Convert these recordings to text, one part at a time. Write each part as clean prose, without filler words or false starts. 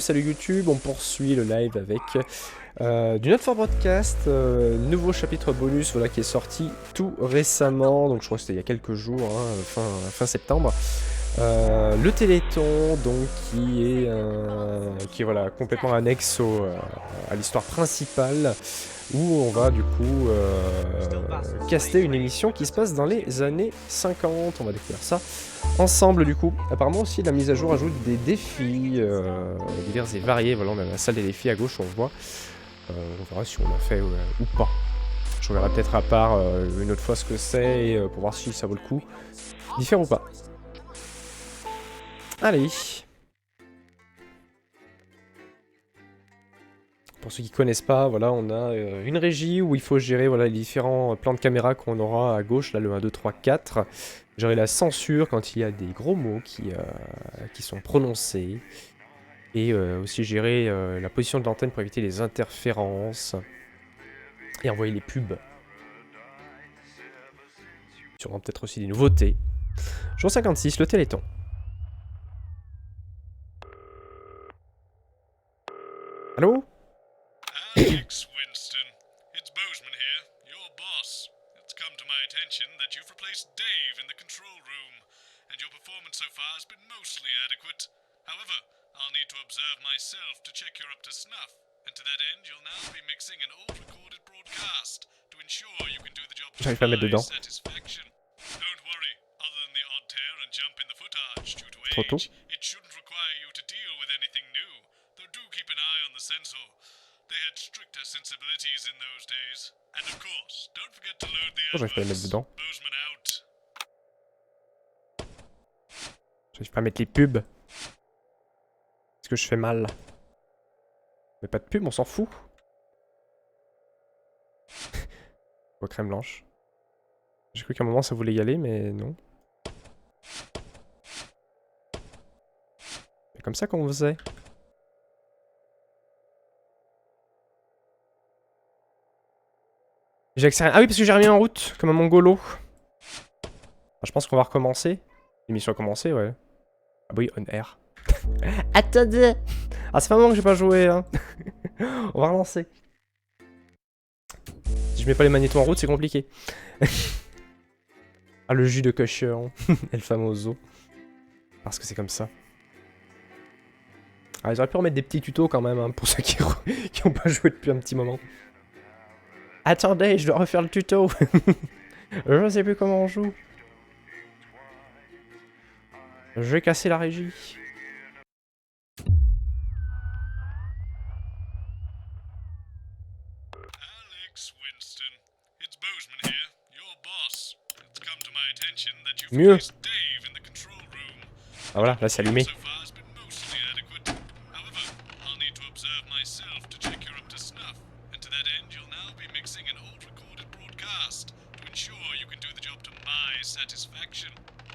Salut YouTube, on poursuit le live avec du Not for Broadcast, nouveau chapitre bonus voilà, qui est sorti tout récemment, donc je crois que c'était il y a quelques jours, hein, fin septembre. Le Téléthon, donc qui est voilà, complètement annexe à l'histoire principale, où on va du coup caster une émission qui se passe dans les années 50, on va découvrir ça ensemble du coup. Apparemment aussi la mise à jour ajoute des défis divers et variés, voilà on a la salle des défis à gauche on voit, on verra si on l'a fait ou pas. Je reverrai peut-être à part une autre fois ce que c'est pour voir si ça vaut le coup d'y faire ou pas. Allez. Pour ceux qui ne connaissent pas, voilà, on a une régie où il faut gérer voilà, les différents plans de caméra qu'on aura à gauche, là le 1, 2, 3, 4. Gérer la censure quand il y a des gros mots qui sont prononcés. Et aussi gérer la position de l'antenne pour éviter les interférences. Et envoyer les pubs. Sûrement peut-être aussi des nouveautés. Jour 56, le Téléthon. Allô? Alex Winston, it's Bozeman here, your boss. It's come to my attention that you've replaced Dave in the control room, and your performance so far has been mostly adequate. However, I'll need to observe myself to check you're up to snuff, and to that end you'll now be mixing an old recorded broadcast to ensure you can do the job to my satisfaction. Don't worry, other than the odd tear and jump in the footage due to age, it shouldn't require you to deal with anything new, though do keep an eye on the sensor. They had stricter sensibilities in those days. And of course, don't forget to load the J'arrive pas à les mettre dedans. Bozeman out. J'arrive pas à mettre les pubs. Est-ce que je fais mal? Mais pas de pub, on s'en fout. Au crème blanche. J'ai cru qu'à un moment ça voulait y aller, mais non. C'est comme ça qu'on faisait. J'ai accéléré. Ah oui, parce que j'ai remis en route, comme un mongolo. Ah, je pense qu'on va recommencer. L'émission a commencé, ouais. Ah oui, on air. Attendez. Ah, ça fait un moment que j'ai pas joué, hein. On va relancer. Si je mets pas les magnétos en route, c'est compliqué. Ah, le jus de cochon. El famoso. Parce que c'est comme ça. Ah, ils auraient pu remettre des petits tutos quand même, hein, pour ceux qui ont pas joué depuis un petit moment. Attendez, je dois refaire le tuto. Je sais plus comment on joue. Je vais casser la régie. Alex Winston, it's Bozeman here, your boss. It's come to my attention that you've Mieux. replaced Dave in the control room. Ah voilà, là c'est allumé. So far has been mostly adequate. However, I'll need to observe myself to check you're up to snuff. And to that end, you'll now be mixing an old recorded broadcast to ensure you can do the job to my satisfaction.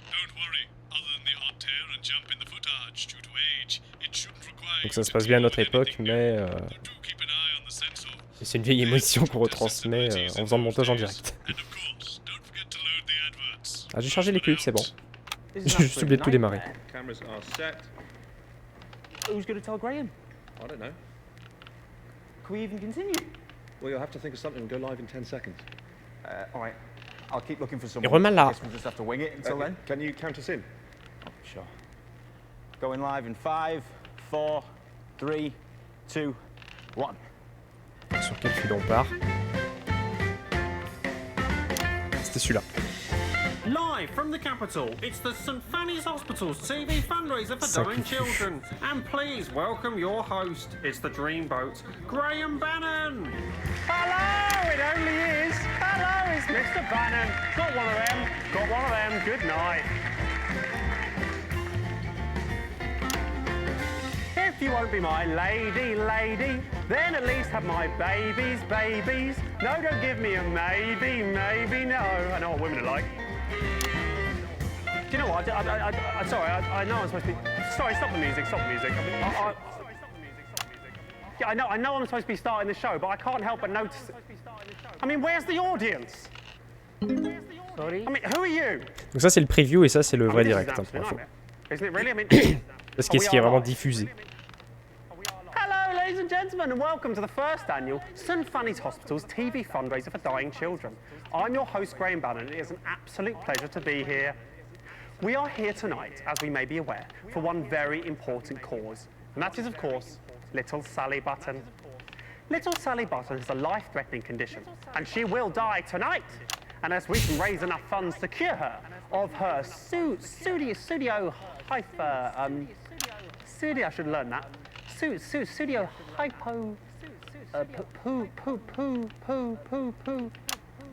Don't worry, other than the odd tear and jump in the footage due to age, it shouldn't require. Donc ça se passe bien à notre époque, mais c'est une vieille émotion qu'on retransmet en faisant le montage en direct. Ah, j'ai chargé les pubs, c'est bon. J'ai juste oublié de tout démarrer. Who's going to tell Graham? I don't know. Can we even continue? Well, you'll have to think of something and go live in 10 seconds. All right. I'll keep looking for Et someone. remal là. Guess we'll just have to wing it until then. Can you count us in? Oh, sure. Going live in 5, 4, 3, 2, 1. Sur quel fil on part? C'était celui-là. Live from the capital, it's the St Fanny's Hospital's TV fundraiser for dying children. And please welcome your host. It's the Dreamboat, Graham Bannon. Hello, it only is. Hello, it's Mr. Bannon. Got one of them. Got one of them. Good night. If you won't be my lady, then at least have my babies. No, don't give me a maybe, no. I know what women are like. Do you know what? I'm sorry, I know I'm supposed to be... Sorry, stop the music. Yeah, I know I'm supposed to be starting the show, but I can't help but notice... I mean, where's the audience? Sorry? I mean, who are you? Donc ça c'est le preview et ça c'est le vrai direct. Hein, pour info. Isn't it really? I mean... Ce qui est vraiment diffusé. and gentlemen, and welcome to the first annual St Fanny's Hospital's TV fundraiser for dying children. I'm your host, Graham Bannon, and it is an absolute pleasure to be here. We are here tonight, as we may be aware, for one very important cause, and that is, of course, little Sally Button. Little Sally Button has a life-threatening condition, and she will die tonight, unless we can raise enough funds to cure her of her I should learn that. Studio hypo. Poo.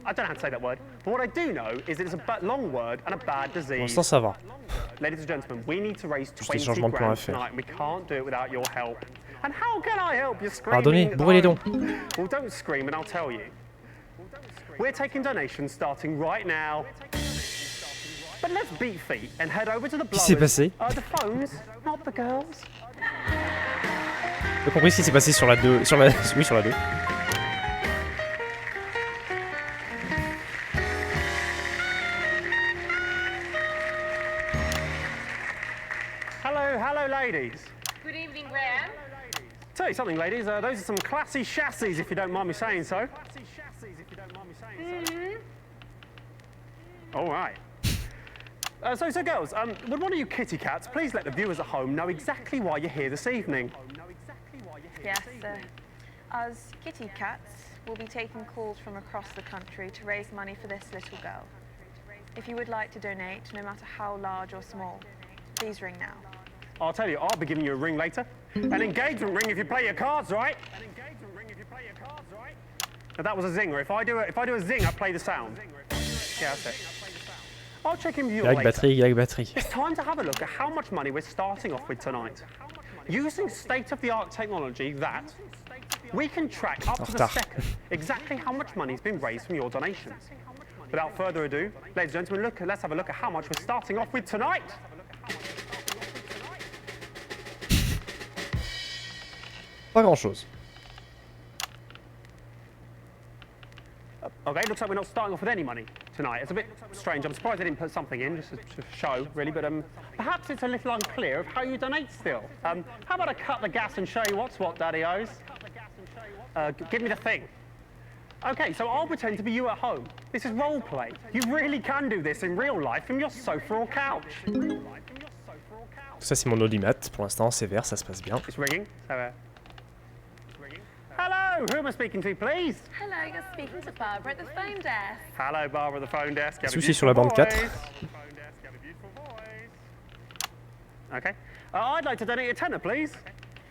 I don't know how to say that word, but what I do know is it's a long word and a bad Pour disease. l'instant, ça va. Ladies and gentlemen, we need to raise Juste des 20 changements de plan à grand faire. tonight, and we can't do it without your help. And how can I help you Pardonnez, screaming? bourrez les dons. Well, don't scream and I'll tell you. We're taking donations starting right now. But let's beat feet and head over to the Qu'est-ce qui s'est blowers. passé? The phones, not the girls. J'ai compris ce qui s'est passé sur la 2. Oui, sur la 2. Hello, ladies. Good evening, Graham. Tell you something, ladies. Those are some classy chassis, if you don't mind me saying so. All right. So girls, would one of you kitty cats please let the viewers at home know exactly why you're here this evening? Yes, sir. Us kitty cats will be taking calls from across the country to raise money for this little girl. If you would like to donate, no matter how large or small, please ring now. I'll tell you, I'll be giving you a ring later. An engagement ring if you play your cards right. Now, that was a zinger. If I do a zing, I play the sound. Yeah, that's it. I'll check in with you Gag later. batterie, gag batterie. It's time to have a look at how much money we're starting off with tonight. Using state-of-the-art technology that we can track up to the second exactly how much money has been raised from your donations. Without further ado, ladies and gentlemen, let's have a look at how much we're starting off with tonight. Pas grand-chose. Okay, looks like we're not starting off with any money tonight. It's a bit strange. I'm surprised they didn't put something in just to show, really, but perhaps it's a little unclear of how you donate still. How about I cut the gas and show you what's what, Daddy-O's? Give me the thing. Okay, so I'll pretend to be you at home. This is role play. You really can do this in real life from your sofa or couch. Ça, c'est mon audimat. Pour l'instant, c'est vert, ça se passe bien. It's ringing. Hello, who am I speaking to, please? Hello, you're speaking to Barbara at the phone desk. Hello, Barbara, the phone desk. Souci sur la bande 4. Okay. I'd like to donate a tenner, please.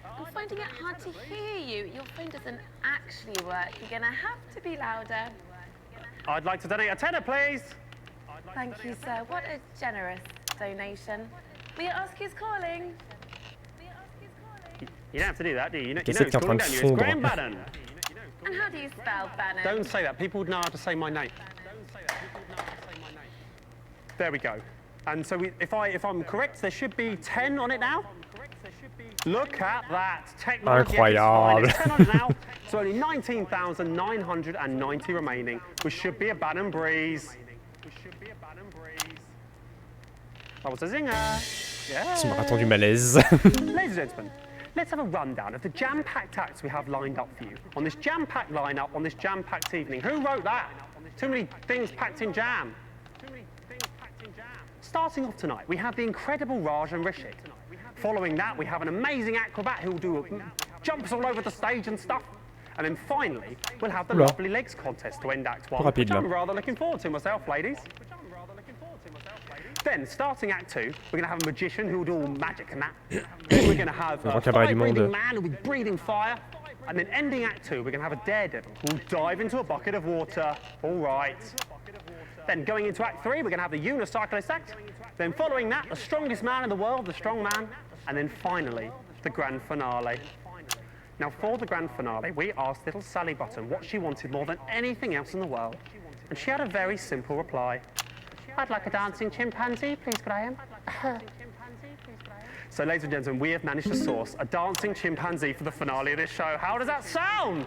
I'm finding it hard to hear you. Your phone doesn't actually work. You're going to have to be louder. I'd like to donate a tenner, please. Thank you, sir. What a generous donation. Will you ask who's calling? You don't have to do that, do you? You know Qu'est-ce who's qui est en train calling, de don't you? It's Graham fondre? Bannon. And how do you spell Bannon? Don't say that. People would know how to say my name. There we go. And so if I'm correct, there should be 10 on it now. Look at that. Technology Incroyable. It's 10 on it now. So only 19,990 remaining, which should be a Bannon breeze. That was a zinger. Yeah. Ce marathon du malaise. Ladies and gentlemen, let's have a rundown of the jam-packed acts we have lined up for you on this jam-packed lineup on this jam-packed evening. Who wrote that? Too many things packed in jam. Starting off tonight, we have the incredible Raj and Rishit. Following that, we have an amazing acrobat who will do jumps all over the stage and stuff. And then finally, we'll have the Oula. Lovely Legs contest to end Act 1, Rapide, which là. I'm rather looking forward to myself, ladies. Then, starting Act 2, we're going to have a magician who will do all magic and that. Then we're going to have a Cabaret du Monde. fire-breathing man who will be breathing fire. And then ending Act 2, we're going to have a daredevil who will dive into a bucket of water. All right. Then going into Act 3, we're going to have the unicyclist act. Then following that, the strongest man in the world, the strong man. And then finally, the grand finale. Now, for the grand finale, we asked little Sally Button what she wanted more than anything else in the world. And she had a very simple reply. I'd like a dancing chimpanzee, please, Graham. So, ladies and gentlemen, we have managed to source a dancing chimpanzee for the finale of this show. How does that sound?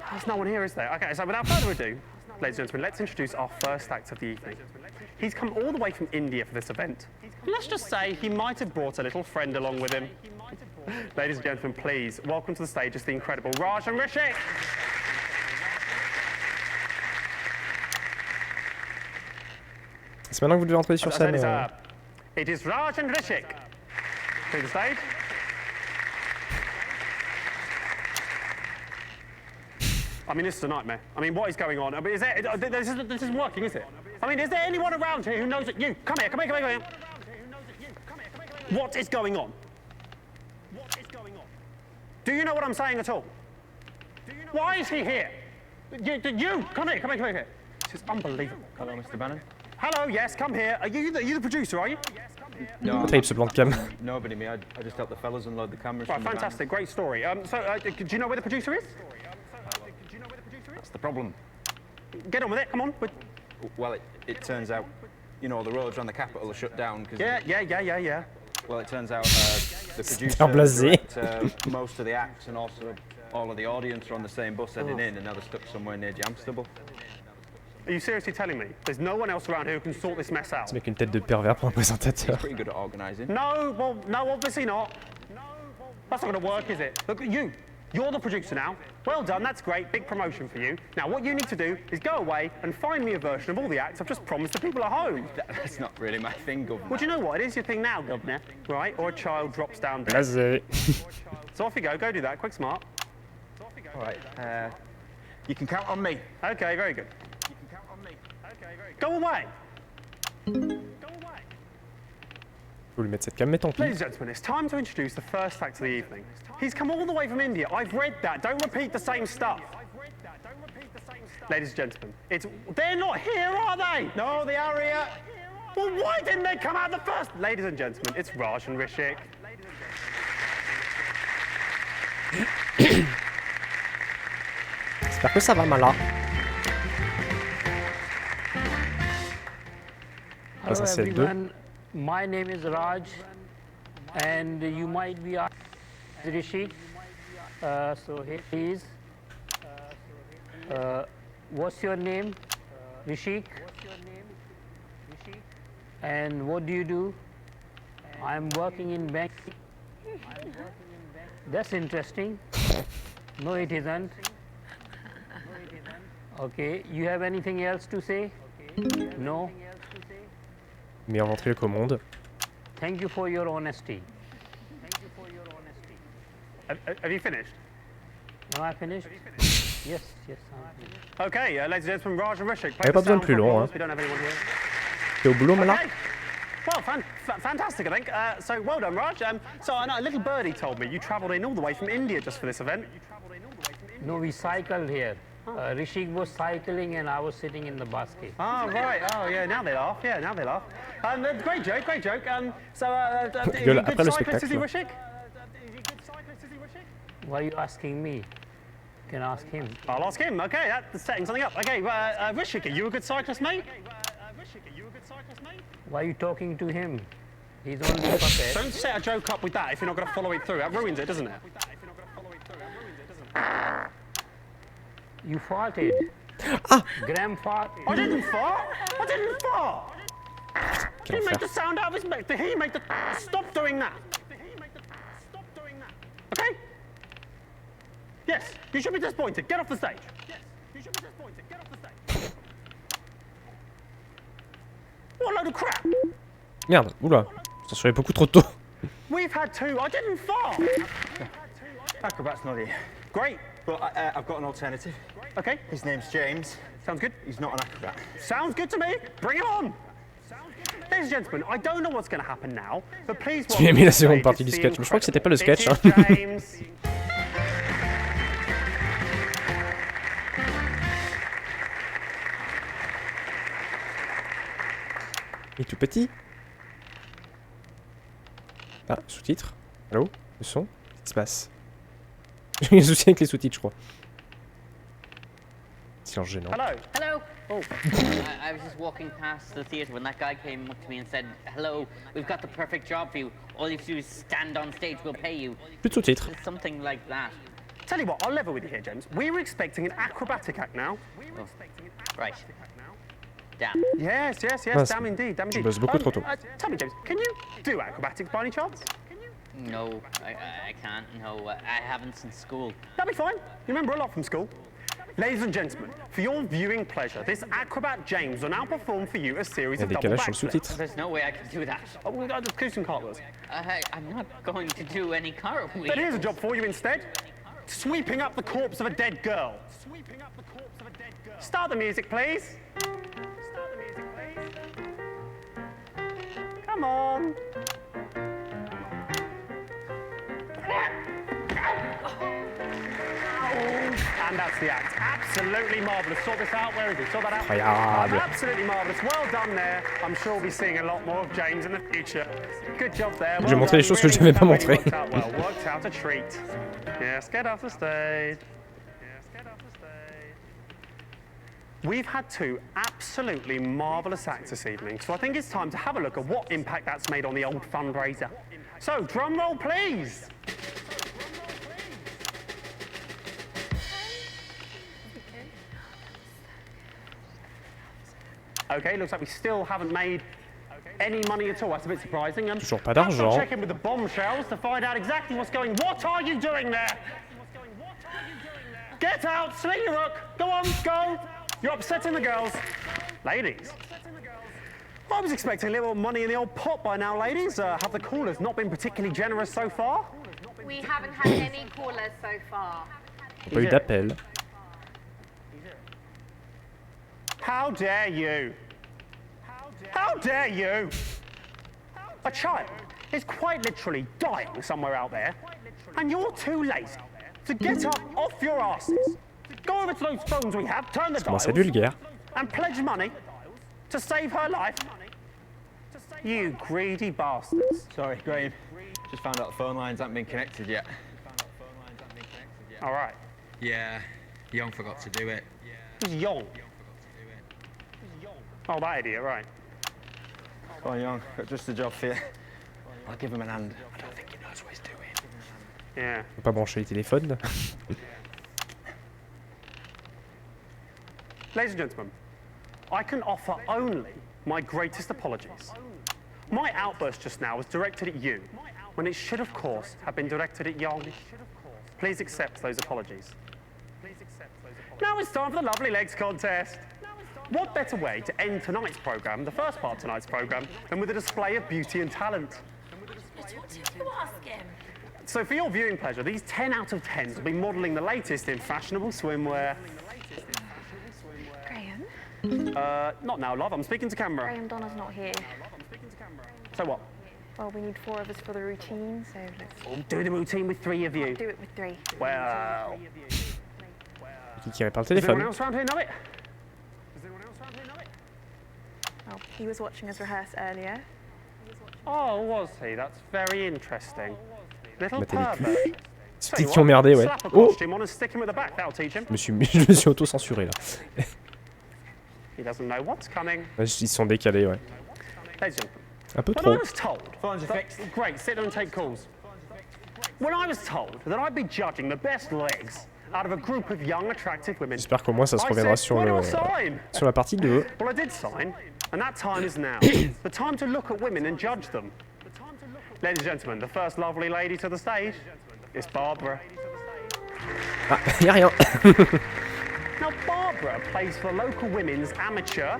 There's no one here, is there? Okay, so without further ado, ladies and gentlemen, let's introduce our first act of the evening. He's come all the way from India for this event. Let's just say he might have brought a little friend along with him. Ladies and gentlemen, please welcome to the stage is the incredible Raj and Rishik. C'est maintenant que vous devez entrer sur scène. It is Raj and Rishik. To the stage. I mean, this is a nightmare. I mean, what is going on? I mean, this isn't working, is it? I mean, is there anyone around here who knows it? You, come here. What is going on? What is going on? Do you know what I'm saying at all? Why is he here? You, come here. This is unbelievable. Hello, Mr. Bannon. Hello, yes, come here. Are you the producer, are you? No, Tape ce plan de cam. nobody me. I just helped the fellas unload the cameras. Right, from the van. fantastic, great story. Do you know where the producer is? That's the problem. Get on with it, come on. Well, it turns out, you know, the roads around the capital are shut down because. Yeah. Well, it turns out the producer, blasé. director, most of the acts, and also all of the audience are on the same bus heading in, and now they're stuck somewhere near Jamstable. Are you seriously telling me there's no one else around here who can sort this mess out? Ce mec une tête de pervers pour un présentateur. Pretty good at organising. No, well, no, obviously not. That's not going to work, is it? Look, you're the producer now. Well done, that's great, big promotion for you. Now, what you need to do is go away and find me a version of all the acts I've just promised the people at home. That's not really my thing, Governor. Well, do you know what? It is your thing now, Governor, right? Or a child drops down dead. Blasé. So off you go do that, quick smart. All right, you can count on me. Okay, very good. Go away. Faut lui mettre cette cam, mais tant pis. Ladies and gentlemen, it's time to introduce the first act of the evening. He's come all the way from India. I've read that. Don't repeat the same stuff. Ladies and gentlemen, they're not here, are they? No, they are here. Well, why didn't they come out the first? Ladies and gentlemen, it's Raj and Rishik. J'espère que ça va, Mala. Ah, ça c'est le 2. My name is Raj, and you might be asking Rishi. So here he is. What's your name? Rishik. And what do you do? I'm working in bank. That's interesting. No, it isn't. Okay, you have anything else to say? No? Meilleur ventriloque au monde. Thank you for your honesty. Have you finished? Am I finished? Yes, I'm finished. Okay, ladies and gentlemen, Raj and Rishik. Pas besoin de plus long, hein. We don't have anyone here. T'es au boulot, Mala? Okay. Well, fantastic, I think. So well done, Raj. So I know a little birdie told me you travelled in all the way from India just for this event. No, we cycled here. Rishik was cycling and I was sitting in the basket. Oh, right. Oh, yeah, now they laugh. Great joke. So, Rigole good après le cyclist, is he, spectacle. Rishik? Why are you asking me? You can ask him. I'll ask him. Okay, that's setting something up. Okay, Rishik, are you a good cyclist, mate? Why are you talking to him? He's only a puppet. Don't set a joke up with that if you're not going to follow it through. That ruins it, doesn't it? You farted. Graham farted. I didn't fart. Quel He made enfer. the sound out of his mouth. He made the... Stop doing that. Okay? Yes, you should be disappointed. Get off the stage. What a load of crap. Merde, oula. J'en suis allé beaucoup trop tôt. We've had two. I didn't fart. Acrobat's not here. Great. But I've got an alternative. Okay, His name's James. sounds good. He's not an acrobat. Sounds good to me. Bring him on. Ladies and gentlemen, I don't know what's going to happen now, but please. Tu as aimé la seconde partie du sketch, mais je crois que c'était pas le sketch, hein. James. Il est tout petit. Ah, sous-titres. Allô? Le son? Qu'est-ce qui se passe? J'ai un souci avec les sous-titres, je crois. Silence gênant. Hello. Hello. Oh. I was just walking past the theatre when that guy came up to me and said, "Hello, we've got the perfect job for you. All you have to do is stand on stage. We'll pay you." Plus de sous-titres. Something like that. Tell you what, I'll level with you here, James. We were expecting an acrobatic act now. Oh. Right. Damn. Yes. Mince. Damn indeed. Je bosse beaucoup trop tôt. Tell me, James, can you do acrobatics by any chance? No, I can't. No, I haven't since school. That'll be fine. You remember a lot from school. Ladies and gentlemen, for your viewing pleasure, this acrobat James will now perform for you a series of double backflips. There's no way I can do that. Oh, we'll just do some cartwheels. I'm not going to do any cartwheels. But here's a job for you instead. Sweeping up the corpse of a dead girl. Start the music, please. Come on. And that's the act. Absolutely marvellous. Sort this out. Where is it? Sort that out. Incroyable. Absolutely marvellous. Well done there. I'm sure we'll be seeing a lot more of James in the future. Good job there. J'ai montré les choses que je n'avais pas montrées. Well, worked out a treat. Yes, get off the stage. We've had two absolutely marvellous acts this evening, so I think it's time to have a look at what impact that's made on the old fundraiser. So, drum roll, please. Okay, looks like we still haven't made any money at all. That's a bit surprising. Toujours pas d'argent. I'll check in with the bombshells to find out exactly what's going. What are you doing there? Get out, sling your hook. Go on, go. You're upsetting the girls. Ladies. I was expecting a little money in the old pot by now, ladies. Have the callers not been particularly generous so far? We haven't had any callers so far. Pas eu d'appel. How dare you? How dare you? A child is quite literally dying somewhere out there, and you're too lazy to get up off your asses, go over to those phones we have, turn the dials, vulgaire. and pledge money to save her life. You greedy bastards. Sorry, Graham. Just found out the phone lines haven't been connected yet. All right. Yeah, Young forgot to do it. Who's Young? Oh, that idiot, right. Go on, Young. Got just a job for you. I'll give him an hand. I don't think he knows what he's doing. Yeah. Faut pas brancher les téléphones. Ladies and gentlemen, I can offer only my greatest apologies. My outburst just now was directed at you, when it should, of course, have been directed at Young. Please accept those apologies. Now it's time for the Lovely Legs contest. What better way to end tonight's programme, the first part of tonight's programme, than with a display of beauty and talent? So for your viewing pleasure, these 10 out of 10s will be modelling the latest in fashionable swimwear. Graham? Not now, love. I'm speaking to camera. Graham, Donna's not here. So what? Well, we need 4 of us for the routine, so let's We'll do the routine with 3 of you. do it with 3. Well... Qui tirait par le Does anyone téléphone. else around here know it? Well, he was watching us rehearse earlier. Oh, was he? That's very interesting. Little Mettez les pervert. culs. C'est peut-être qui emmerdait, ouais. Slap a Oh, costume on and stick him at the back. That'll teach him. je me suis auto-censuré là. He doesn't know what's coming. Ils sont décalés, ouais. Ladies and gentlemen, Un peu when trop. I was told... Phones are fixed. Great, sit down and take calls. When I was told that I'd be judging the best legs out of a group of young, attractive women, J'espère qu'au moins ça se I reviendra said, sur "Why do I le sign?" sur la partie 2. Well, I did sign, and that time is now. The time to look at women and judge them. Ladies and gentlemen, the first lovely lady to the stage is Barbara. Ah, y a rien. Now, Barbara plays for the local women's amateur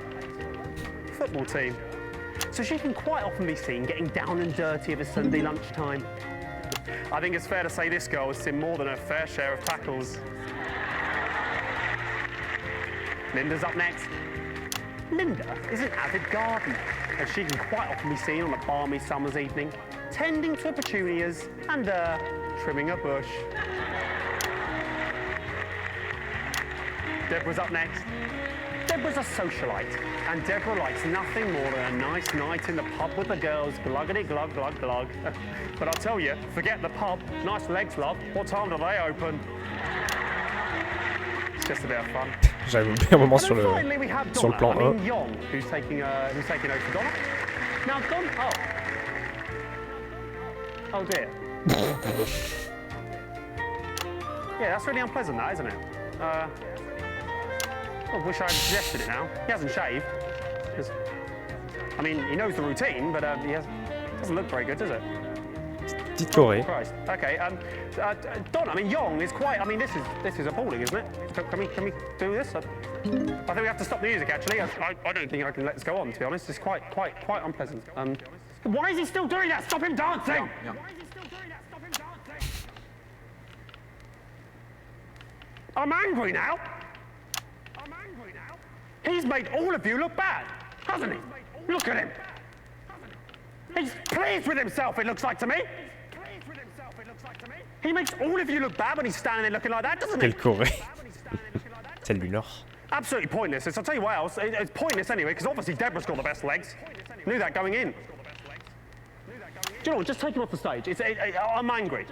football team, so she can quite often be seen getting down and dirty of a Sunday lunchtime. I think it's fair to say this girl has seen more than her fair share of tackles. Linda's up next. Linda is an avid gardener, and she can quite often be seen on a balmy summer's evening, tending to her petunias and trimming a bush. Deborah's up next. Deborah's a socialite, and Deborah likes nothing more than a nice night in the pub with the girls, gluggity glug glug glug. But I'll tell you, forget the pub. Nice legs, love. What time do they open? It's just a bit of fun. J'avais oublié un moment And sur then le finally we have sur le Donna. plan I 1. mean Young, who's taking over for Donna. Now Donna. Oh dear. Yeah, that's really unpleasant, that, isn't it? I wish I had suggested it now. He hasn't shaved. I mean, he knows the routine, but he doesn't look very good, does it? Petite Corée. Christ. Okay. Don. I mean, Yong is quite. I mean, this is appalling, isn't it? Can we do this? I think we have to stop the music. Actually, I don't think I can let this go on. To be honest, it's quite unpleasant. Why is he still doing that? Stop him dancing! Yeah. Why is he still doing that? Stop him dancing! I'm angry now. He's made all of you look bad, hasn't he? Look at him. He's pleased with himself, it looks like to me. He makes all of you look bad when he's standing there looking like that, doesn't he? Quelle Corée. Celle du Nord. Absolutely pointless. I'll tell you what else. It's pointless anyway, because obviously Deborah's got the best legs. Knew that going in. Do you know what? Just take him off the stage. I'm angry.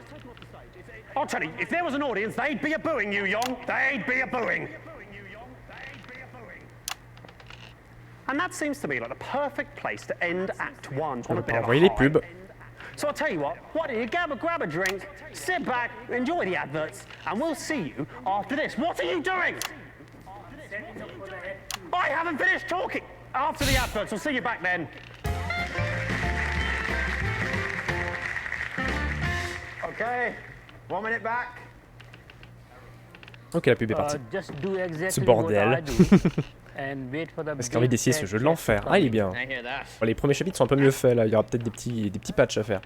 I'll tell you, if there was an audience, they'd be a-booing you, Yong. They'd be a-booing. And that seems to me like the perfect place to end Act 1 on a bit of a Envoyer les high. pubs. So I'll tell you what, why don't you grab a drink, sit back, enjoy the adverts, and we'll see you after this. What are you doing? I haven't finished talking. After the adverts, we'll see you back then. Okay, 1 minute back. Ok, la pub est partie. Just do exactly Ce bordel. what I do and wait for the Parce qu'il a envie d'essayer ce jeu de l'enfer. Ah, il est bien. I hear that. Bon, les premiers chapitres sont un peu mieux faits là. Il y aura peut-être des petits patchs à faire.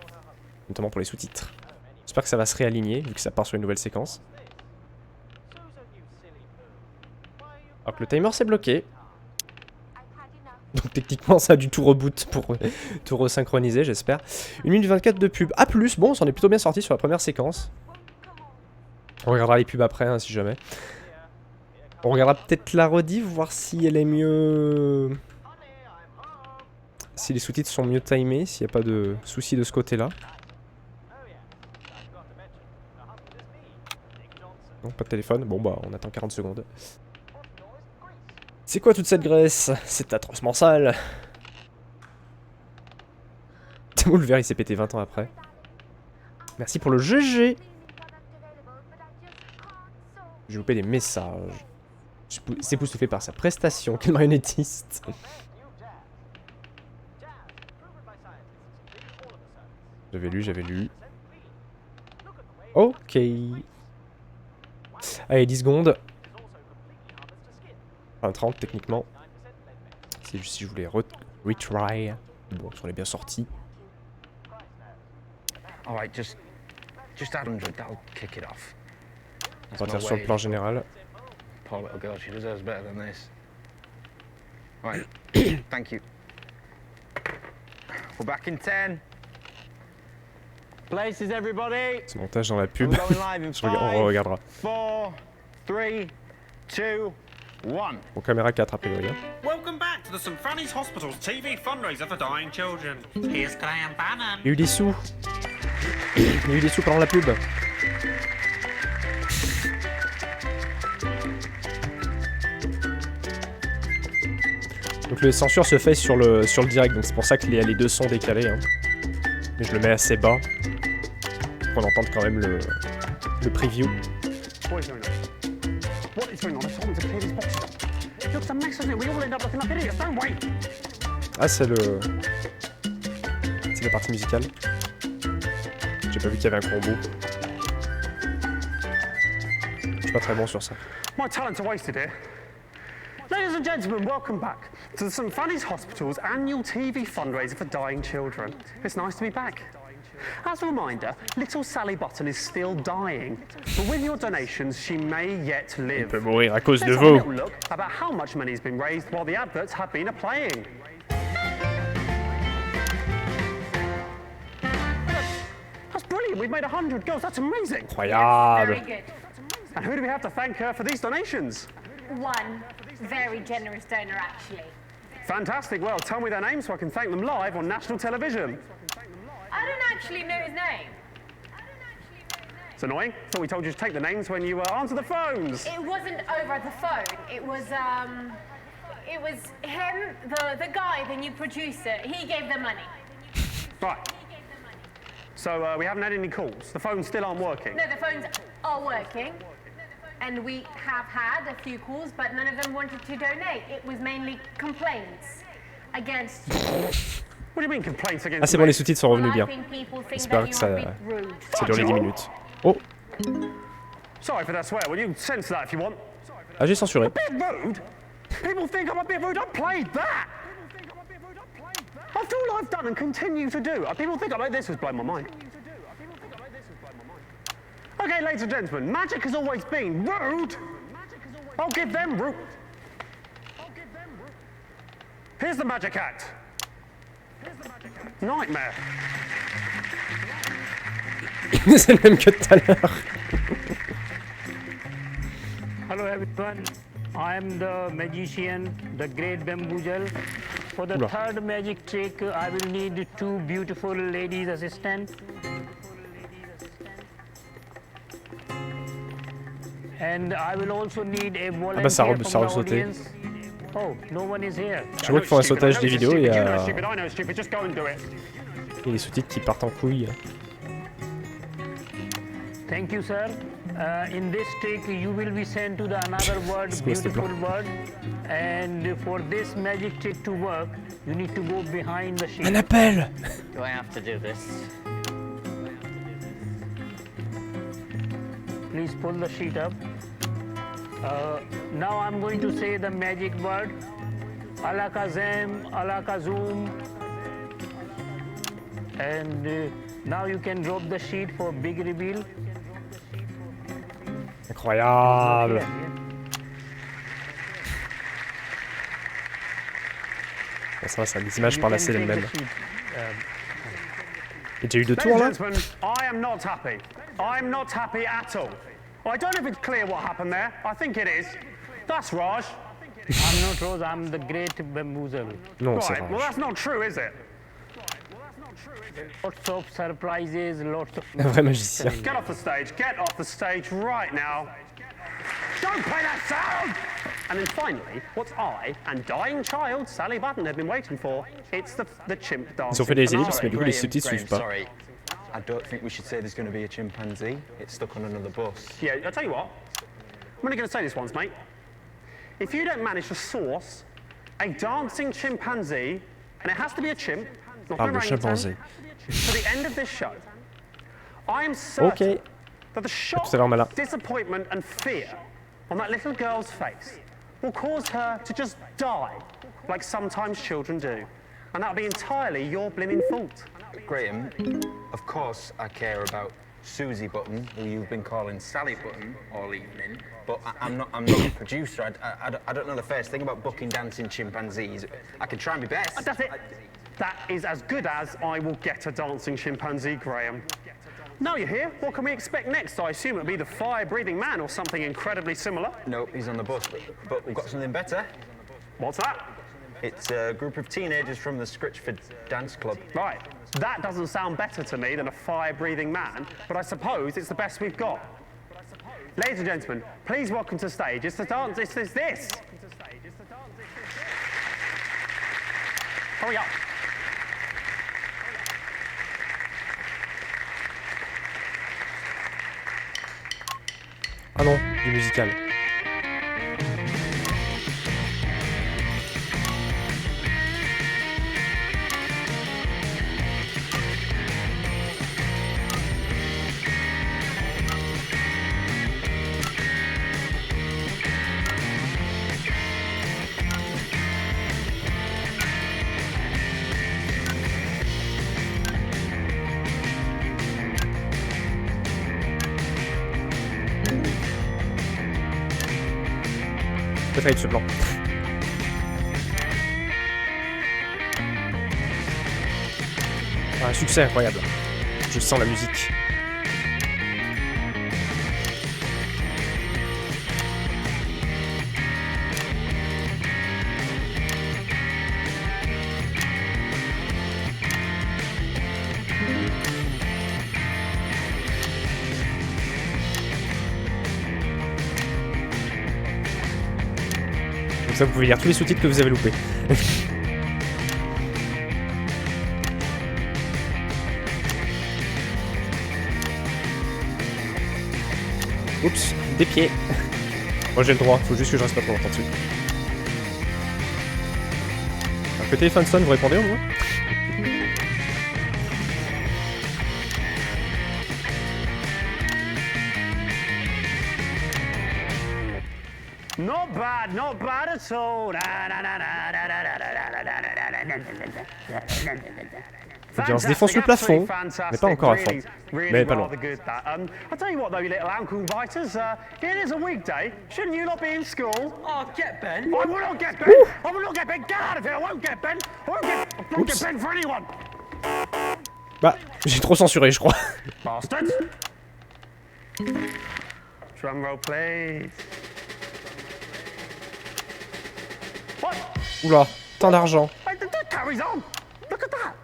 Notamment pour les sous-titres. J'espère que ça va se réaligner vu que ça part sur une nouvelle séquence. Alors que le timer s'est bloqué. Donc techniquement ça a dû tout reboot pour tout resynchroniser, j'espère. 1 minute 24 de pub. A plus, bon, on s'en est plutôt bien sorti sur la première séquence. On regardera les pubs après, hein, si jamais. On regardera peut-être la rediff, voir si elle est mieux... Si les sous-titres sont mieux timés, s'il n'y a pas de soucis de ce côté-là. Non, pas de téléphone. Bon bah, on attend 40 secondes. C'est quoi toute cette graisse? C'est atrocement sale. Le verre il s'est pété 20 ans après. Merci pour le GG. J'ai loupé des messages. C'est époustouflé par sa prestation. Quel marionnettiste. J'avais lu. Ok. Allez, 10 secondes. Enfin, 30 techniquement. C'est juste si je voulais retry. Bon, on est bien sorti. Alright, just add 100, that'll kick it off. On va partir sur le plan général. Poor little girl, she deserves better than this. Right, thank you. We're back in 10. Places, everybody. C'est montage dans la pub. We're going live in 5, On regardera. 4, 3, 2, 1. Bon, caméra 4 a priori. Welcome back to the St. Fanny's Hospital's TV fundraiser for dying children. Here's Graham Bannon. Il y a eu des sous. Il y a eu des sous pendant la pub. Donc le censure se fait sur le direct, donc c'est pour ça que les deux sont décalés. Hein. Mais je le mets assez bas. Pour qu'on entende quand même le preview. What is going on? What is going on? I told him to clear his boxes. It looks a mess, doesn't it? We all end up looking like idiots, don't we? Ah, c'est la partie musicale. J'ai pas vu qu'il y avait un combo. Je suis pas très bon sur ça. My talents are wasted here. Ladies and gentlemen, welcome back to the St. Fanny's Hospital's annual TV fundraiser for dying children. It's nice to be back. As a reminder, little Sally Button is still dying, but with your donations, she may yet Elle live. peut mourir à cause de Let's have a vous. little look about how much money has been raised while the adverts have been playing. That's brilliant. We've made 100 girls. That's amazing. Incroyable. Very good. And who do we have to thank for these donations? One very generous donor, actually. Fantastic. Well, tell me their names so I can thank them live on national television. I don't actually know his name. It's annoying. Thought we told you to take the names when you answer the phones. It wasn't over the phone. It was him, the guy, the new producer. He gave the money. Right. So we haven't had any calls. The phones still aren't working. No, the phones are working. And we have had a few calls, but none of them wanted to donate. It was mainly complaints against What do you mean complaints against Ah c'est bon, me? les sous-titres sont revenus Well, I bien. think people think J'espère that que you're ça, a bit rude. ça dure les 10 minutes. Oh, Sorry for that swear. Well, you can censor that if you want. ah j'ai censuré. Bit rude? People think I'm a bit rude. I played that. After all I've done and continue to do, people think this has blown my mind. Okay, ladies and gentlemen, magic has always been rude. I'll give them rude. Here's the magic act. Nightmare. C'est le même que tout à l'heure. Hello everyone, I am the magician, the great bamboozle. For the Oula. third magic trick, I will need 2 beautiful ladies assistants. And I will also need a volunteer bah, ça from ça the re-sauté. audience. Oh, no one is here. Je vois qu'ils font un sautage des vidéos et You know stupid, I know stupid, just go and do it. les sous-titres qui partent en couille. Thank you, sir. In this trick, you will be sent to the another word, C'est quoi, ce beautiful plan? word. And for this magic trick to work, you need to go behind the sheet. Un appel. Do I have to do this? Please pull the sheet up. Now I'm going to say the magic word. Alakazam, alakazum. And now you can drop the sheet for big reveal. Incroyable. Bon, ça va, ça, les images par là, c'est les mêmes. Il y a déjà eu 2 Ladies tours and là. gentlemen, I am not happy. I'm not happy at all. Well, I don't know if it's clear what happened there. I think it is. That's Raj. I'm not Rose, I'm the great bamboozle. Non, c'est Right, well, vrai. that's not true, is it? Lots of surprises, lots of... Un vrai magicien. Get off the stage right now. Don't play that sound! And then finally, what I and dying child Sally Button have been waiting for, it's the chimp dance. Ils ont fait des ellipses, mais du coup les sous-titres suivent pas. Sorry. I don't think we should say there's going to be a chimpanzee. It's stuck on another bus. Yeah, I'll tell you what. I'm only going to say this once, mate. If you don't manage to source a dancing chimpanzee, and it has to be a chimp, not Ah, an le orangutan, chimpanzé. to the end of this show, I am certain Ok. that the shock, tout à l'heure, Mala. disappointment and fear on that little girl's face will cause her to just die, like sometimes children do. And that'll be entirely your blimmin' fault. Graham, of course I care about Susie Button, who you've been calling Sally Button all evening, but I'm not a producer. I don't know the first thing about booking dancing chimpanzees. I can try my best. That's it. That is as good as I will get a dancing chimpanzee, Graham. Now you're here, what can we expect next? I assume it'll be the fire-breathing man or something incredibly similar. No, he's on the bus, but we've got something better. What's that? It's a group of teenagers from the Scritchford Dance Club. Right, that doesn't sound better to me than a fire-breathing man, but I suppose it's the best we've got. Ladies and gentlemen, please welcome to stage. It's the dance, it's this. Hurry up. Ah non, du musical. Peut-être ce plan. Un succès incroyable. Je sens la musique. Comme ça, vous pouvez lire tous les sous-titres que vous avez loupés. Oups, des pieds. Moi j'ai le droit, faut juste que je reste pas trop longtemps dessus. Alors que le téléphone sonne, vous répondez au moins? Not bad at all. On se défonce le plafond, mais pas encore à fond. Mais pas loin. I'll tell you what though, you little ankle biters, it is a weekday. Shouldn't you not be in school? Oh, get Ben. I will not get Ben. I will not get Ben. Get out of here. I won't get Ben. I won't get Ben for anyone. Bah, j'ai trop censuré, je crois. Bastards. Drum roll, please. What? Oula, tant d'argent. That carries on. Look at that.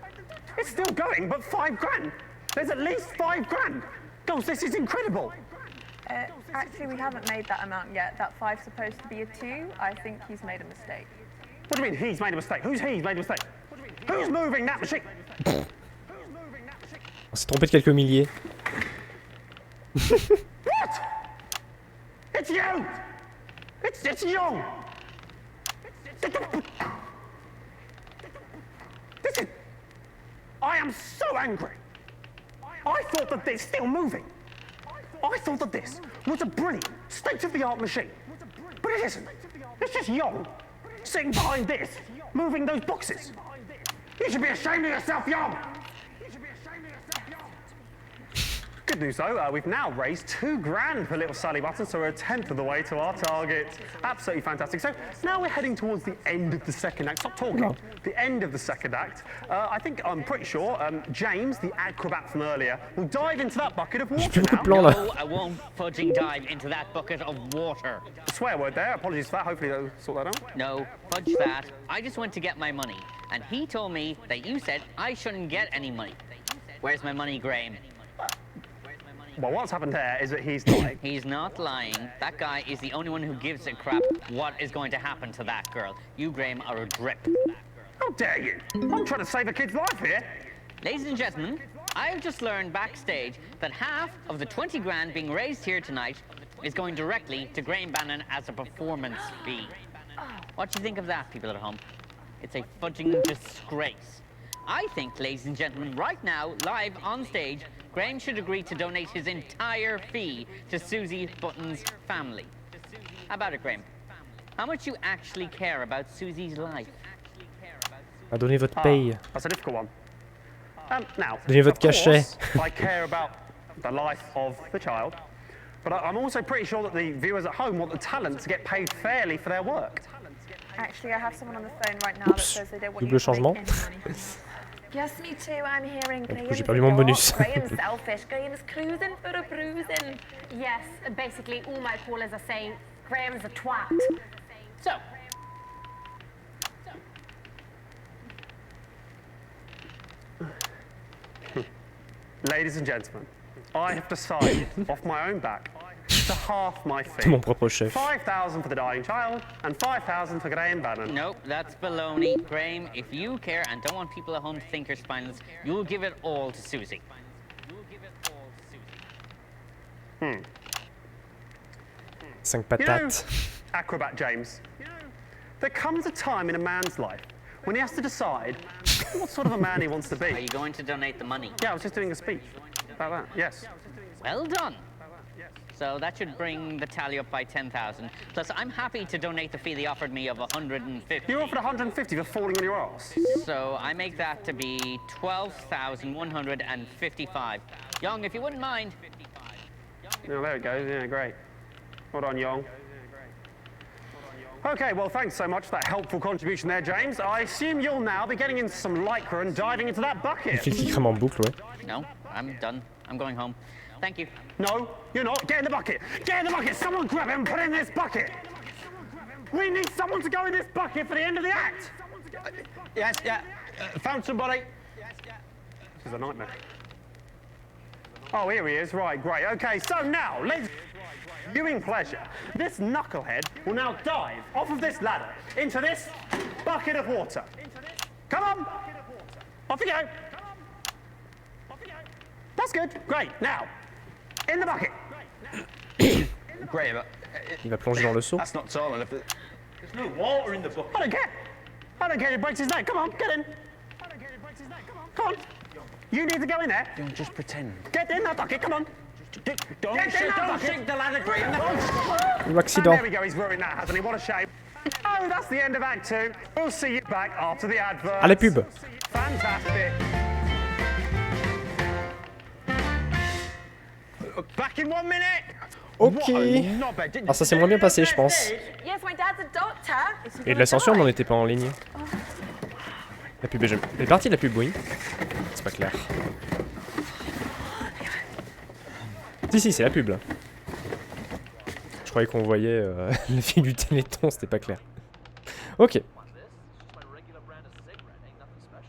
It's still going, but 5 grand. There's at least 5 grand. Gosh, this is incredible. Actually, we haven't made that amount yet. That 5's supposed to be a 2. I think he's made a mistake. What do you mean he's made a mistake? Who's he's made a mistake? Who's moving that machine? On s'est trompé de quelques milliers. What? It's you! It's you! This is... I am so angry. I thought that this still moving. I thought that this was a brilliant, state-of-the-art machine. But it isn't. It's just Young, sitting behind this, moving those boxes. You should be ashamed of yourself, Young! Good news though, we've now raised 2 grand for little Sally Button, so we're a 10th of the way to our target. Absolutely fantastic. So now we're heading towards the end of the second act. Stop talking. No. The end of the second act. I'm pretty sure James, the acrobat from earlier, will dive into that bucket of water now. No, I won't fudging dive into that bucket of water. Swear word there. Apologies for that. Hopefully they'll sort that out. No, fudge that. I just went to get my money, and he told me that you said I shouldn't get any money. Where's my money, Graham? Well, what's happened here is that he's lying. He's not lying. That guy is the only one who gives a crap what is going to happen to that girl. You, Graham, are a drip. How dare you? I'm trying to save a kid's life here. Ladies and gentlemen, I've just learned backstage that half of the 20 grand being raised here tonight is going directly to Graham Bannon as a performance fee. What do you think of that, people at home? It's a fudging disgrace. I think, ladies and gentlemen, right now, live on stage, Graham should agree to donate his entire fee to Susie Button's family. How about it, Graham? How much you actually care about Susie's life? À donner votre paye. That's a difficult one. Now, Donnez votre cachet. I care about the life of the child, but I'm also pretty sure that the viewers at home want the talent to get paid fairly for their work. Actually, I have someone on the phone right now that says they don't want you to make any money. Yes, me too. I'm hearing Graham's j'ai perdu mon bonus. Graham's selfish. Graham's cruising for a bruising. Yes, basically all my callers are saying Graham's a twat. So, ladies and gentlemen, I have decided off my own back to half my fee. Mon propre chef. 5,000 for the dying child and 5,000 for Graham Bannon. nope, that's baloney. Graham, if you care and don't want people at home to think you're spineless, you'll give it all to Susie. Cinq You know, patates. Acrobat James, there comes a time in a man's life when he has to decide what sort of a man he wants to Are be. you going to donate the money? Yeah, I was just doing a speech about that, yes. Well done. So that should bring the tally up by 10,000. Plus, I'm happy to donate the fee they offered me of 150. You offered 150 for falling on your arse. So I make that to be 12,155. Young, if you wouldn't mind. Oh, there it goes, yeah, great. Well done, Young. Okay, well, thanks so much for that helpful contribution there, James. I assume you'll now be getting into some lycra and diving into that bucket. Fil qui crame en boucle, ouais. No, I'm done. I'm going home. Thank you. No, you're not. Get in the bucket. Get in the bucket. Someone grab him and put it in this bucket. We need someone to go in this bucket for the end of the act. Yes, yeah. Found somebody. This is a nightmare. Oh, here he is. Right, great. Okay, so now, let's... Viewing pleasure. This knucklehead will now dive off of this ladder into this bucket of water. Come on. Off you go. That's good. Great. Now, in the bucket. Graham, Il va plonger dans le seau. that's not tall enough. There's no water in the bucket. I don't care if it breaks his neck. Come on, get in. Come on. You need to go in there. Don't just pretend. Get in that bucket. Come on. Don't shake the ladder, Graham. L'accident. There we go, he's ruined that, hasn't he? What a shame. Oh, that's the end of Act 2. We'll see you back after the advert. Ah, les pubs. Fantastic. Back in 1 minute. Ok. Ah, ça s'est moins bien passé, je pense. Yes, my dad's a doctor. Et de la censure, on n'était pas en ligne. La pub est jamais... Elle est partie de la pub, oui. C'est pas clair. Si, c'est la pub, là. Je croyais qu'on voyait la fille du Téléthon, c'était pas clair. Ok.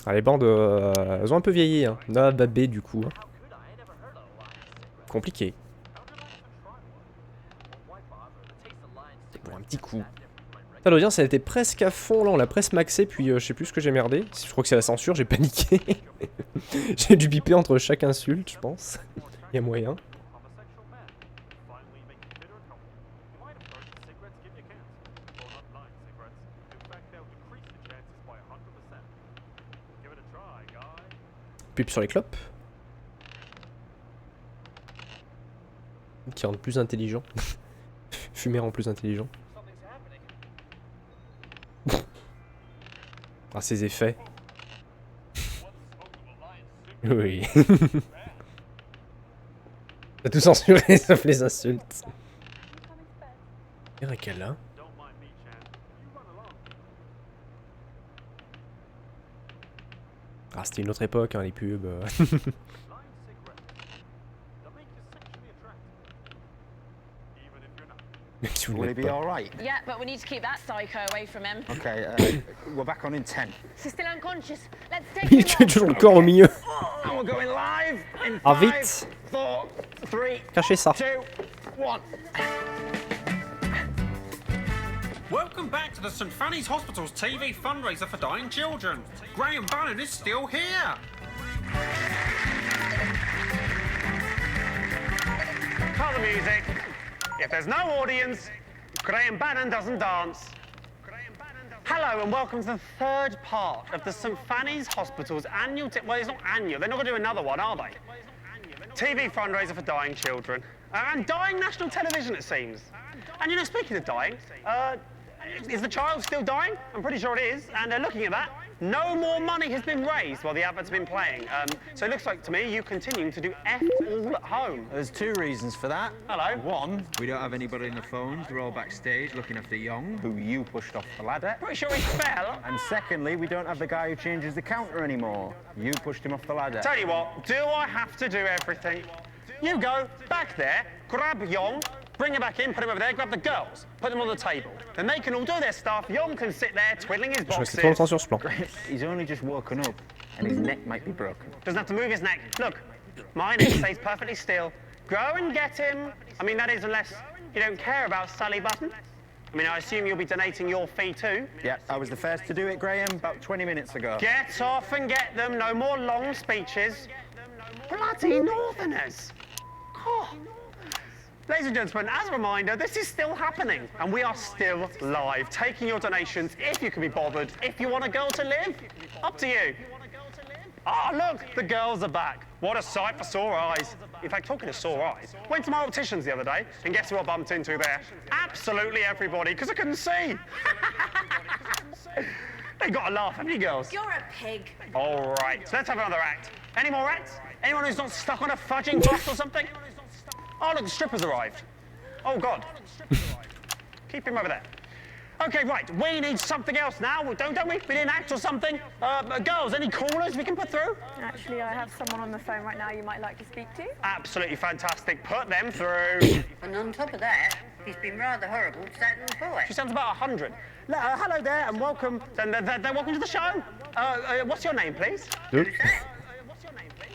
Ah, les bandes, elles ont un peu vieilli, hein. Non, babé, du coup. Hein. Compliqué. Bon, un petit coup. L'audience, elle était presque à fond, là, on l'a presque maxé, puis je sais plus ce que j'ai merdé. Je crois que c'est la censure, j'ai paniqué. J'ai dû biper entre chaque insulte, je pense. Il y a moyen. Pub sur les clopes. Qui rend plus intelligent. Fumer rend plus intelligent. Ah, ces effets. Oui. T'as tout censuré sauf les insultes. Il y en a quel là? Ah, c'était une autre époque, hein, les pubs. Will he be all right? Yeah, but we need to keep that psycho away from him. Okay, we're back on in 10. She's still unconscious. Let's take Il him tue toujours le corps au milieu. And we're going live in Ah, 5, vite. 4, 3, Cachez ça. 2, 1. Welcome back to the St Fanny's Hospital's TV fundraiser for dying children. Graham Bannon is still here. Cut the music. If there's no audience, Graham Bannon doesn't dance. Hello and welcome to the third part of the St Fanny's Hospital's annual... well, it's not annual. They're not going to do another one, are they? TV fundraiser for dying children. And dying national television, it seems. And, you know, speaking of dying, is the child still dying? I'm pretty sure it is. And looking at that, no more money has been raised while the advert's been playing. So it looks like to me you continuing to do F all at home. There's 2 reasons for that. Hello. 1, we don't have anybody on the phones. We're all backstage looking after Young, who you pushed off the ladder. Pretty sure he fell. And secondly, we don't have the guy who changes the counter anymore. You pushed him off the ladder. Tell you what, do I have to do everything? You go back there, grab Young, bring him back in, put him over there, grab the girls, put them on the table. Then they can all do their stuff. Young can sit there twiddling his Je restais boxes. trop longtemps sur ce plan. He's only just woken up, and his neck might be broken. Doesn't have to move his neck. Look, my neck stays perfectly still. Go and get him. I mean, that is unless you don't care about Sally Button. I mean, I assume you'll be donating your fee too. Yeah, I was the first to do it, Graham, about 20 minutes ago. Get off and get them. No more long speeches. Bloody Northerners. Oh. Ladies and gentlemen, as a reminder, this is still happening, and we are still live, taking your donations if you can be bothered. If you want a girl to live, up to you. Oh, look, the girls are back. What a sight for sore eyes. In fact, talking of sore eyes, went to my opticians the other day, and guess who I bumped into there? Absolutely everybody, because I couldn't see. They got a laugh, haven't you, girls? You're a pig. All right, so let's have another act. Any more acts? Anyone who's not stuck on a fudging box or something? Oh, look, the stripper's arrived. Oh, God. Keep him over there. OK, right, we need something else now, don't we? We need an act or something. Girls, any callers we can put through? Actually, I have someone on the phone right now you might like to speak to. Absolutely fantastic. Put them through. And on top of that, he's been rather horrible to that little boy. She sounds about 100. Hello there, and welcome. Welcome to the show. What's your name, please? Who's that?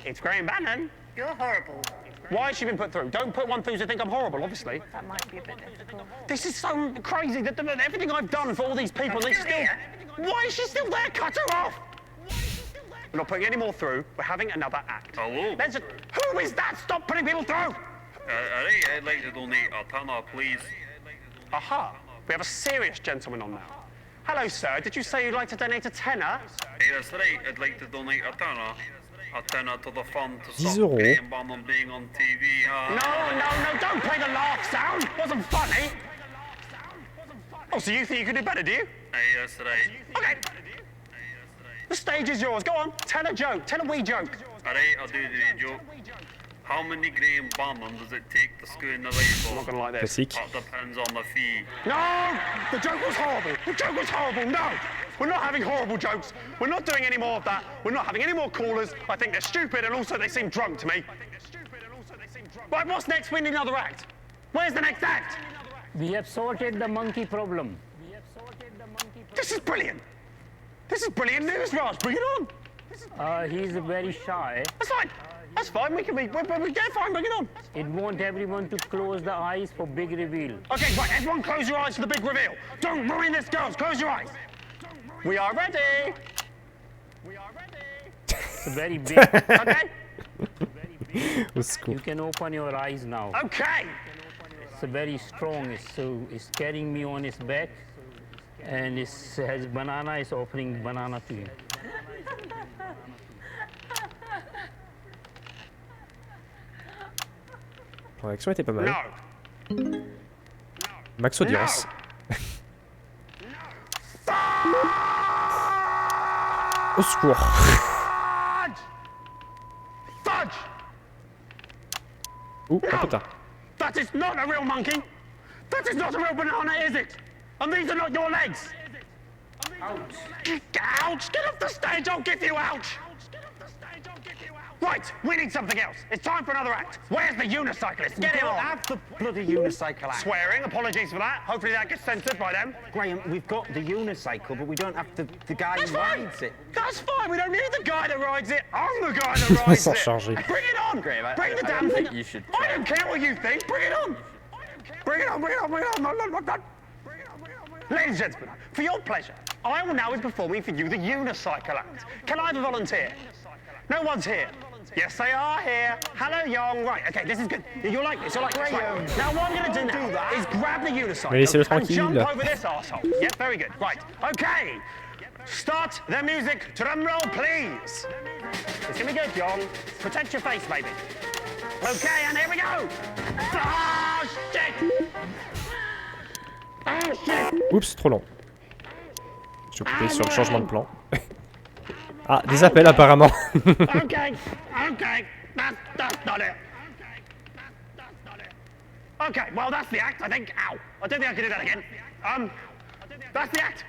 It's Graham Bannon. You're horrible. Why has she been put through? Don't put one through to think I'm horrible, obviously. That might be a bit difficult. This is so crazy that everything I've done for all these people, they still... Why is she still there? Cut her off! We're not putting any more through. We're having another act. Hello? Who is that? Stop putting people through! I'd like to donate a tenner, please. Aha. We have a serious gentleman on now. Hello, sir. Did you say you'd like to donate a tenner? Hey, that's right. I'd like to donate a tenner. A tenner to the fund to 10 stop euros. Graham Bannon being on TV. No, don't play the laugh sound. Wasn't funny. Oh, so you think you can do better, do you? That's right. Okay. The stage is yours. Go on. Tell a joke. Tell a wee joke. Alright, I'll do the wee joke. How many Graham Bannon does it take to screw in the light bulb? I'm not going to like this. Classique. That depends on the fee. No! The joke was horrible. The joke was horrible. No! We're not having horrible jokes. We're not doing any more of that. We're not having any more callers. I think they're stupid and also they seem drunk to me. Right, what's next? We need another act. Where's the next act? We have sorted the monkey problem. This is brilliant. This is brilliant news, Raj. Bring it on. He's very shy. That's fine. That's fine. We can be. We're fine. Bring it on. It wants everyone to close the eyes for big reveal. Okay, right. Everyone, close your eyes for the big reveal. Don't ruin this, girls. Close your eyes. We are ready. It's very big. Okay. You can open your eyes now. Okay. It's very strong. It's carrying me on its back, and it has banana. It's offering banana to you. La réaction était pas mal. No. Max audience. Au secours. Fudge! Ouh, un peu tard. That is not a real monkey. That is not a real banana, is it? And these are not your legs. Ouch. Ouch! Get off the stage, I'll give you ouch! Right, we need something else. It's time for another act. Where's the unicyclist? Get him on. Have the bloody unicycle act. Swearing, apologies for that. Hopefully that gets censored by them. Graham, we've got the unicycle, but we don't have the guy who rides it. That's fine, we don't need the guy that rides it. I'm the guy that rides Sans it. changer. Bring it on, Graham. Bring the damn thing. You should. I don't care what you think. Bring it on. Bring it on, bring it on, bring it on. No. Ladies and gentlemen, for your pleasure, I will now be performing for you the unicycle act. Can I have a volunteer? No one's here. Yes, they are here. Hello, young. Right, okay, this is good. You'll like this. You'll like this. Right. Now, what I'm going to do now is grab the unicycle and jump over this arsehole. Yep, very good. Right, okay. Start the music. Drum roll, please. It's going to be good, young. Protect your face, baby. Okay, and here we go. Oh, shit. Oh, shit. Oups, trop long. Je suis occupé sur le changement de plan. Ah, des appels apparemment. Okay. That's not it. Okay, well, that's the act, I think. Ow. I don't think I can do that again. That's the act.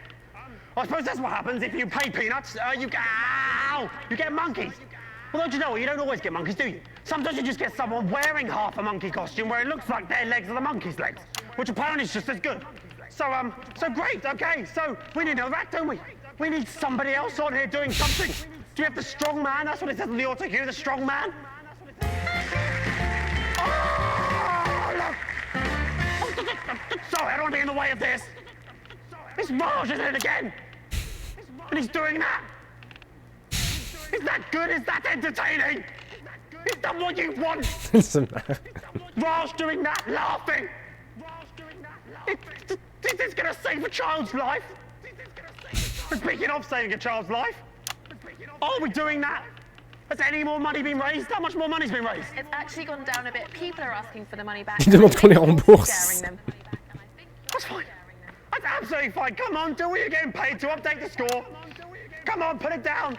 I suppose that's what happens if you pay peanuts. You get monkeys. Well, don't you know what? You don't always get monkeys, do you? Sometimes you just get someone wearing half a monkey costume where it looks like their legs are the monkey's legs, which apparently is just as good. So great, okay. So we need another act, don't we? We need somebody else on here doing something. Do you have the strong man? That's what it says on the auto cue, the strong man. Oh, look. Sorry, I don't want to be in the way of this. It's Raj, isn't it, again? And he's doing that. Is that good? Is that entertaining? Is that what you want? Raj doing that, laughing. Is this going to save a child's life? Speaking of saving a child's life, are we doing that? Has any more money been raised? How much more money's been raised? It's actually gone down a bit. People are asking for the money back. Ils demandent qu'on les rembourse. That's fine. That's absolutely fine. Come on, do what you're getting paid to update the score. Come on, put it down.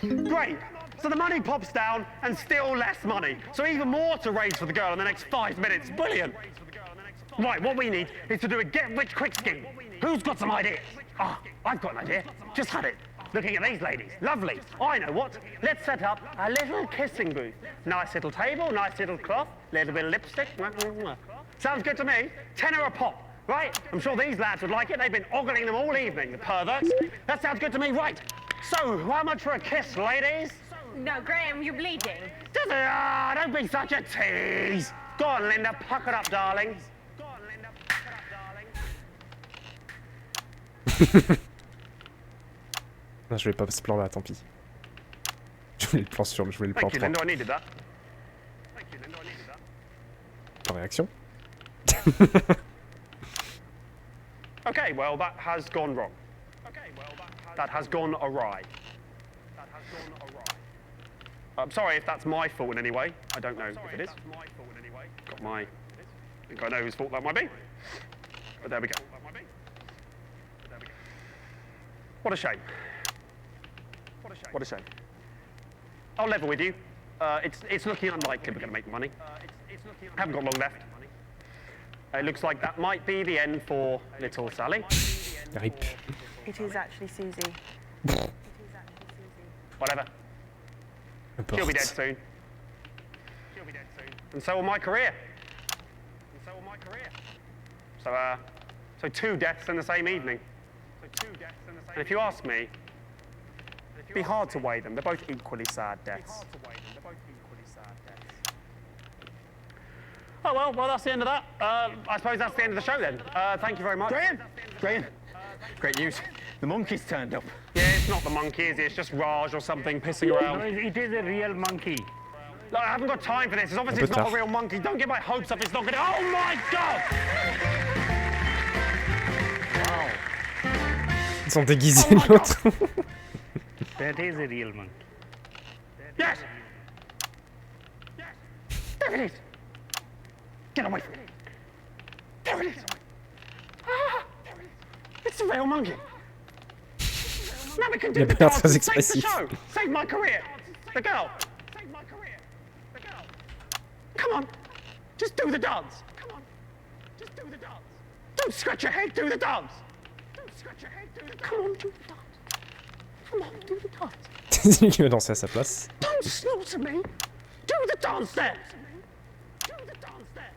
Great. So the money pops down and still less money. So even more to raise for the girl in the next 5 minutes. Brilliant. Right, what we need is to do a get-rich-quick scheme. Who's got some ideas? Ah, I've got an idea. Just had it. Looking at these ladies. Lovely. I know what. Let's set up a little kissing booth. Nice little table, nice little cloth, little bit of lipstick. Sounds good to me. £10 a pop. Right? I'm sure these lads would like it. They've been ogling them all evening, the perverts. That sounds good to me. Right. So, how much for a kiss, ladies? No, Graham, you're bleeding. Does it? Ah, don't be such a tease. Go on, Linda. Pucker up, darling. Non, je voulais pas ce plan là, tant pis. Je voulais le plan sur, je voulais le plan 3. Pas réaction. Okay, well, that has gone wrong. That has gone awry. I'm sorry if that's my fault in any way. I don't know if it is. I think I know whose fault that might be. But there we go. What a shame. What a shame. I'll level with you. It's looking unlikely we're going to make money. Haven't got long left. It looks like that might be the end for little Sally. Rip. It is actually Susie. Whatever. She'll be dead soon. And so will my career. So 2 deaths in the same evening. And if you ask me, it'd be hard to weigh them. They're both equally sad deaths. Oh, well, that's the end of that. I suppose that's the end of the show then. Thank you very much. Graham, great news. The monkey's turned up. Yeah, it's not the monkey, is it? It's just Raj or something pissing around. No, it is a real monkey. Look, I haven't got time for this. It's obviously not a real monkey. Don't get my hopes up. It's not gonna... Oh my God! Wow. Ils sont déguisés l'autre. That is a real monkey. Yes! There it is! Get away from it! There it is! Ah, it's a real monkey! Now we can do the dance and save the show! Save my career! The girl! Come on! Just do the dance! Come on! Just do the dance! Don't scratch your head, do the dance! Don't scratch your head, do the dance! Come on, do the dance! Come on, do the dance! C'est lui qui va danser à sa place. Don't slaughter me! Do the dance there!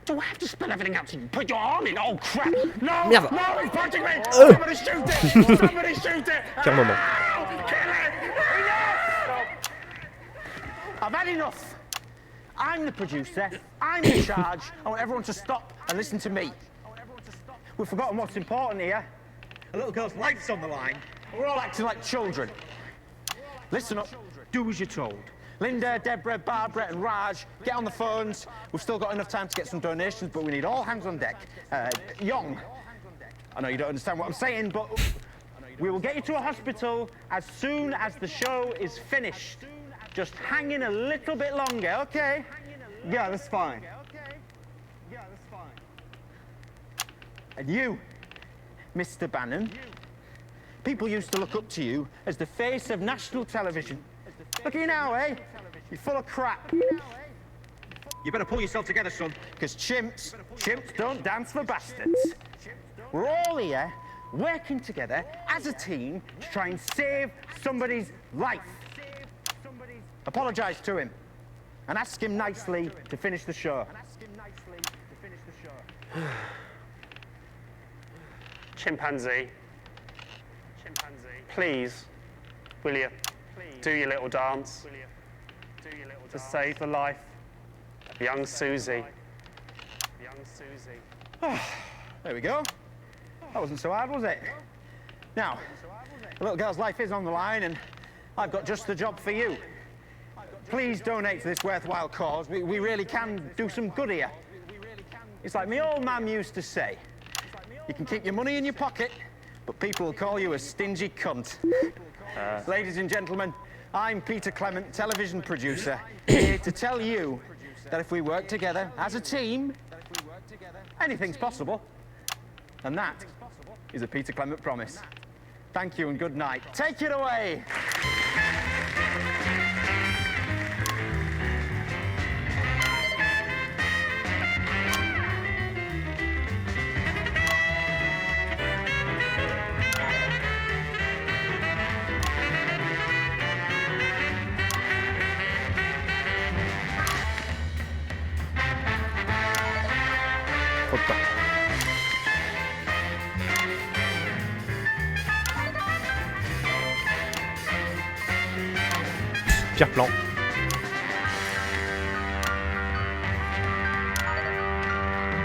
Do I have to spell everything out so you put your arm in? Oh crap! No! Merde. No, he's punching me! Somebody shoot it! Somebody shoot it! Quel moment. Kill it! Enough! I've had enough. I'm the producer. I'm in charge. I want everyone to stop and listen to me. We've forgotten what's important here. A little girl's life's on the line. We're all acting like children. Listen up. Do as you're told. Linda, Deborah, Barbara and Raj, get on the phones. We've still got enough time to get some donations, but we need all hands on deck. Young, I know you don't understand what I'm saying, but we will get you to a hospital as soon as the show is finished. Just hang in a little bit longer, okay? Yeah, that's fine. And you, Mr. Bannon, people used to look up to you as the face of national television. Look at you now, eh? You're full of crap. You better pull yourself together, son, because chimps don't dance for bastards. We're all here working together as a team to try and save somebody's life. Apologise to him and ask him nicely to finish the show. Chimpanzee, please, will you do your little dance to save the life of young Susie. There we go. That wasn't so hard, was it? Now, the little girl's life is on the line, and I've got just the job for you. Please donate to this worthwhile cause. We really can do some good here. It's like my old man used to say, you can keep your money in your pocket, but people will call you a stingy cunt. Ladies and gentlemen, I'm Peter Clement, television producer, here to tell you that if we work together as a team, anything's possible. And that is a Peter Clement promise. Thank you and good night. Take it away! Pire plan.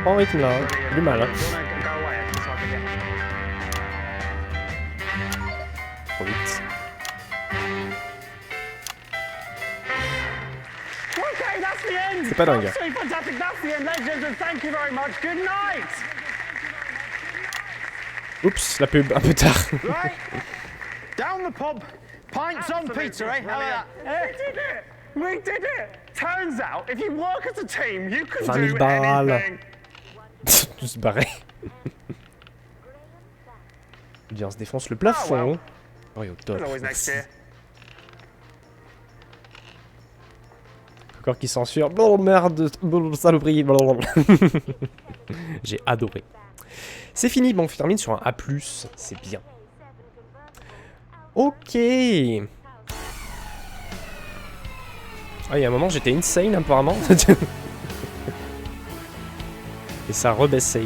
En rythme là, hein. Du mal. Hein. Trop vite. Okay, that's the end. C'est pas dingue. Absolutely fantastic. That's the end, ladies and gentlemen. Thank you very much. Good night. Oups, la pub un peu tard. Right, down the pub. Pints on, Peter, eh? How about that? We did it! We did it! Turns out, if you work as a team, you can 20 000 do balles. anything. Tout se barrer. On se défonce le plafond. Oh, au top. There's always next year. Encore qui censure. Oh merde, saloperie. J'ai adoré. C'est fini, bon, on termine sur un A+, c'est bien. Ok. Ah, il y a un moment, j'étais insane, apparemment. Et ça rebaissait.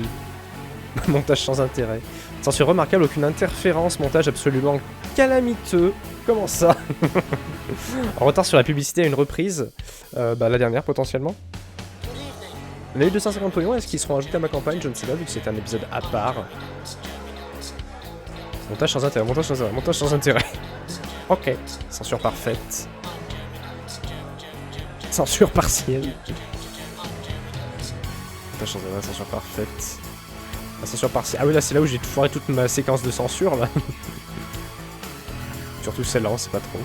Montage sans intérêt. Censure remarquable, aucune interférence, montage absolument calamiteux. Comment ça? En retard sur la publicité à une reprise. La dernière, potentiellement. On a eu 250 oignons, est-ce qu'ils seront ajoutés à ma campagne? Je ne sais pas, vu que c'est un épisode à part. Montage sans intérêt, montage sans intérêt, montage sans intérêt. Ok, censure parfaite. Censure partielle. Montage sans intérêt, censure parfaite. La censure partielle. Ah oui, là c'est là où j'ai foiré toute ma séquence de censure, là. Surtout celle-là, on sait pas trop.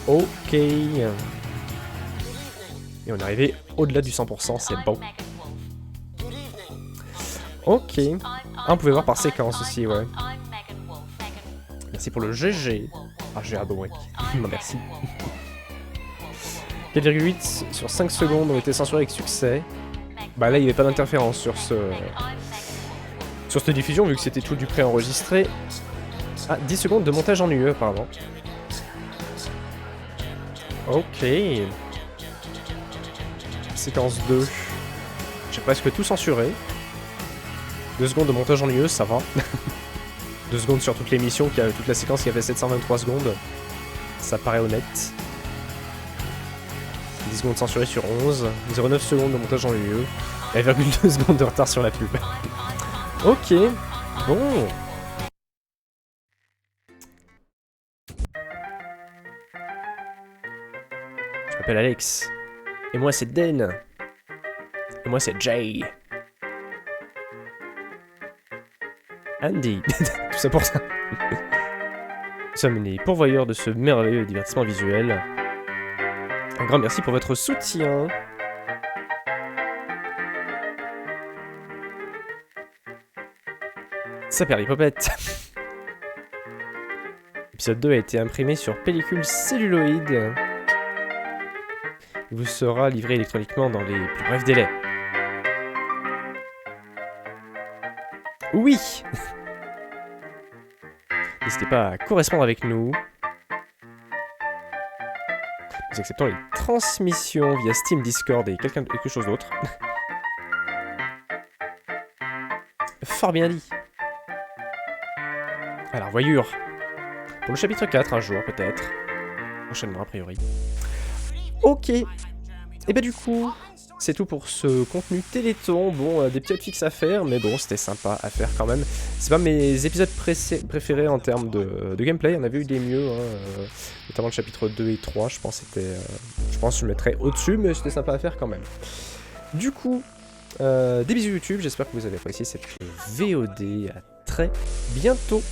Ok. Et on est arrivé au-delà du 100%, c'est bon. Ok. Ah, on pouvait voir par séquence aussi, ouais. Merci pour le GG. Ah, j'ai adoré. Non, merci. 4,8 sur 5 secondes ont été censurés avec succès. Bah là, il n'y avait pas d'interférence sur cette diffusion, vu que c'était tout du préenregistré. Ah, 10 secondes de montage ennuyeux, apparemment. Ok. Séquence 2. J'ai presque tout censuré. 2 secondes de montage ennuyeux, ça va. 2 secondes sur toute l'émission, toute la séquence qui avait 723 secondes. Ça paraît honnête. 10 secondes censurées sur 11. 0,9 secondes de montage ennuyeux. 1,2 secondes de retard sur la pub. Ok. Bon. Je m'appelle Alex. Et moi c'est Den. Et moi c'est Jay. Andy. Tout ça pour ça. Nous sommes les pourvoyeurs de ce merveilleux divertissement visuel. Un grand merci pour votre soutien. Ça perd l'hypopète. L'épisode 2 a été imprimé sur pellicule celluloïde. Il vous sera livré électroniquement dans les plus brefs délais. Oui. N'hésitez pas à correspondre avec nous. Nous acceptons les transmissions via Steam, Discord et quelque chose d'autre. Fort bien dit. Alors, voyure. Pour le chapitre 4, un jour, peut-être. Prochainement, a priori. Ok. Et bah du coup, c'est tout pour ce contenu Téléthon. Bon, des petites fixes à faire, mais bon, c'était sympa à faire quand même. C'est pas mes épisodes préférés en termes de gameplay. On avait eu des mieux, hein, notamment le chapitre 2 et 3, je pense que je mettrais au-dessus, mais c'était sympa à faire quand même. Du coup, des bisous YouTube, j'espère que vous avez apprécié cette VOD. À très bientôt.